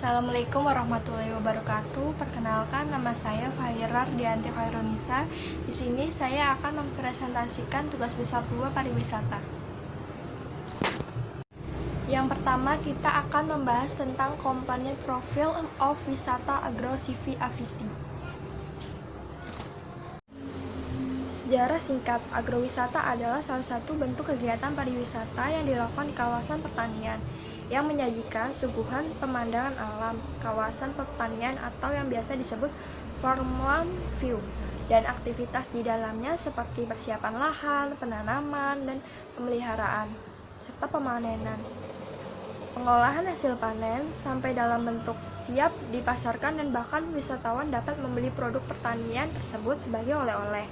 Assalamualaikum warahmatullahi wabarakatuh. Perkenalkan, nama saya Fahira Ardianti Khairunisa. Di sini saya akan mempresentasikan tugas besar 2 pariwisata. Yang pertama, kita akan membahas tentang Company Profile of Wisata Agro CV Aviti. Sejarah singkat, agrowisata adalah salah satu bentuk kegiatan pariwisata yang dilakukan di kawasan pertanian yang menyajikan suguhan pemandangan alam, kawasan pertanian atau yang biasa disebut farmland view, dan aktivitas di dalamnya seperti persiapan lahan, penanaman, dan pemeliharaan, serta pemanenan. Pengolahan hasil panen sampai dalam bentuk siap dipasarkan dan bahkan wisatawan dapat membeli produk pertanian tersebut sebagai oleh-oleh.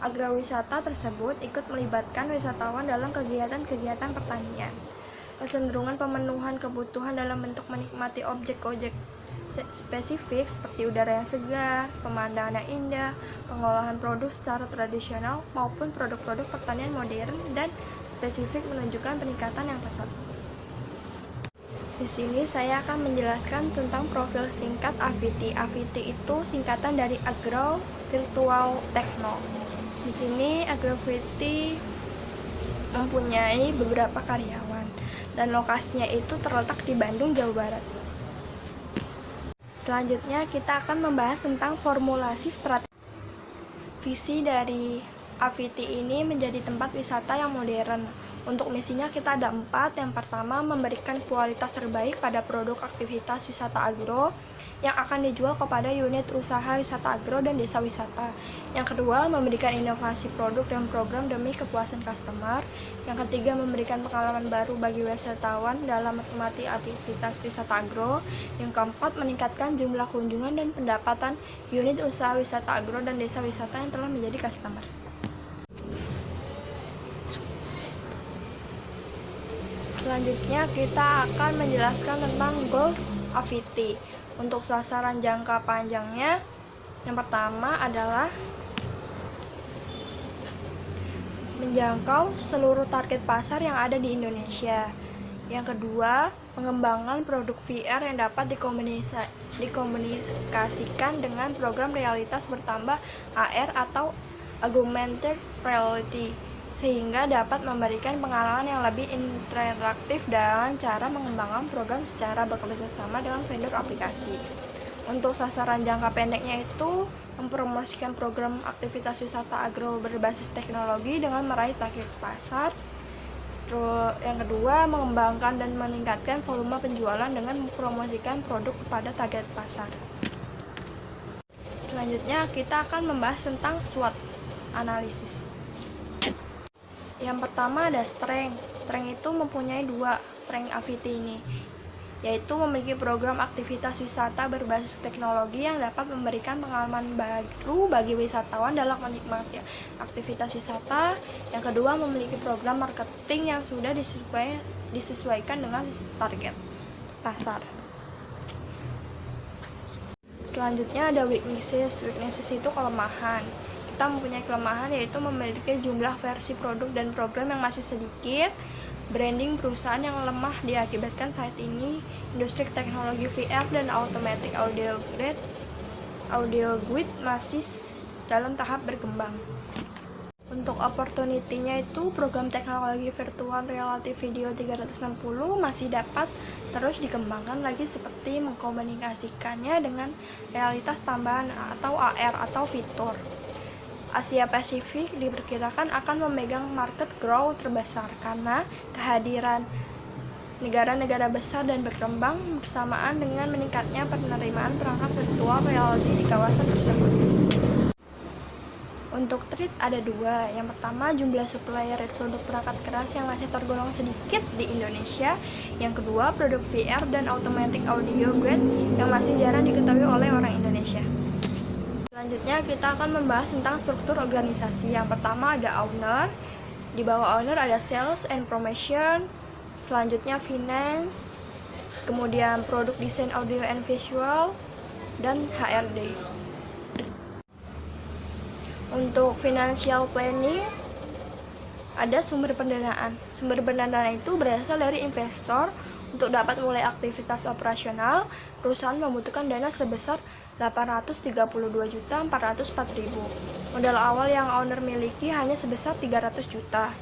Agrowisata tersebut ikut melibatkan wisatawan dalam kegiatan-kegiatan pertanian. Kecenderungan pemenuhan kebutuhan dalam bentuk menikmati objek-objek spesifik seperti udara yang segar, pemandangan yang indah, pengolahan produk secara tradisional maupun produk-produk pertanian modern dan spesifik menunjukkan peningkatan yang pesat. Di sini saya akan menjelaskan tentang profil singkat Aviti. Aviti itu singkatan dari Agro Virtual Techno. Di sini Agroviti mempunyai beberapa karyawan dan lokasinya itu terletak di Bandung, Jawa Barat. Selanjutnya kita akan membahas tentang formulasi strategi. Visi dari Aviti ini menjadi tempat wisata yang modern. Untuk misinya kita ada 4. Yang pertama, memberikan kualitas terbaik pada produk aktivitas wisata agro yang akan dijual kepada unit usaha wisata agro dan desa wisata. Yang kedua, memberikan inovasi produk dan program demi kepuasan customer. Yang ketiga, memberikan pengalaman baru bagi wisatawan dalam menikmati aktivitas wisata agro. Yang keempat, meningkatkan jumlah kunjungan dan pendapatan unit usaha wisata agro dan desa wisata yang telah menjadi customer. Selanjutnya kita akan menjelaskan tentang goals Aviti. Untuk sasaran jangka panjangnya, yang pertama adalah menjangkau seluruh target pasar yang ada di Indonesia. Yang kedua, pengembangan produk VR yang dapat dikomunikasikan dengan program realitas bertambah AR atau augmented reality, sehingga dapat memberikan pengalaman yang lebih interaktif dengan cara mengembangkan program secara bekerjasama dengan vendor aplikasi. Untuk sasaran jangka pendeknya itu mempromosikan program aktivitas wisata agro berbasis teknologi dengan meraih target pasar. Terus yang kedua, mengembangkan dan meningkatkan volume penjualan dengan mempromosikan produk kepada target pasar. Selanjutnya kita akan membahas tentang SWOT analisis. Yang pertama ada strength. Strength itu mempunyai 2 strength Aviti ini, yaitu memiliki program aktivitas wisata berbasis teknologi yang dapat memberikan pengalaman baru bagi wisatawan dalam menikmati aktivitas wisata. Yang kedua, memiliki program marketing yang sudah disesuaikan dengan target pasar. Selanjutnya ada weaknesses. Weaknesses itu kelemahan. Kita mempunyai kelemahan yaitu memiliki jumlah versi produk dan program yang masih sedikit, branding perusahaan yang lemah diakibatkan saat ini industri teknologi VR dan automatic audio guide masih dalam tahap berkembang. Untuk opportunity-nya itu program teknologi virtual reality video 360 masih dapat terus dikembangkan lagi seperti mengkomunikasikannya dengan realitas tambahan atau AR atau fitur. Asia Pasifik diperkirakan akan memegang market growth terbesar karena kehadiran negara-negara besar dan berkembang bersamaan dengan meningkatnya penerimaan perangkat virtual reality di kawasan tersebut. Untuk trade ada 2. Yang pertama, jumlah supplier produk perangkat keras yang masih tergolong sedikit di Indonesia. Yang kedua, produk VR dan automatic audio guide yang masih jarang diketahui oleh orang Indonesia. Selanjutnya kita akan membahas tentang struktur organisasi. Yang pertama ada owner, di bawah owner ada sales and promotion, selanjutnya finance, kemudian produk desain audio and visual, dan HRD. Untuk financial planning ada sumber pendanaan. Sumber pendanaan itu berasal dari investor, Untuk dapat mulai aktivitas operasional, perusahaan membutuhkan dana sebesar Rp832.404.000. Modal awal yang owner miliki hanya sebesar 300 juta.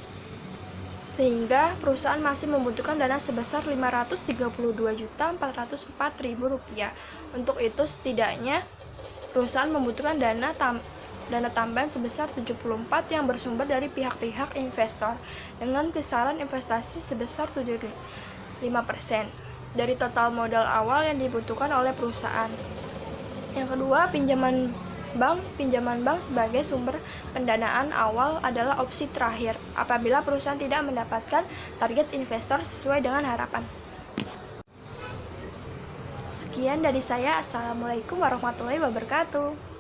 Sehingga perusahaan masih membutuhkan dana sebesar Rp532.404.000. Untuk itu setidaknya perusahaan membutuhkan dana tambahan sebesar 74 yang bersumber dari pihak-pihak investor dengan kisaran investasi sebesar 75% dari total modal awal yang dibutuhkan oleh perusahaan. Yang kedua, pinjaman bank. Pinjaman bank sebagai sumber pendanaan awal adalah opsi terakhir apabila perusahaan tidak mendapatkan target investor sesuai dengan harapan. Sekian dari saya. Assalamualaikum warahmatullahi wabarakatuh.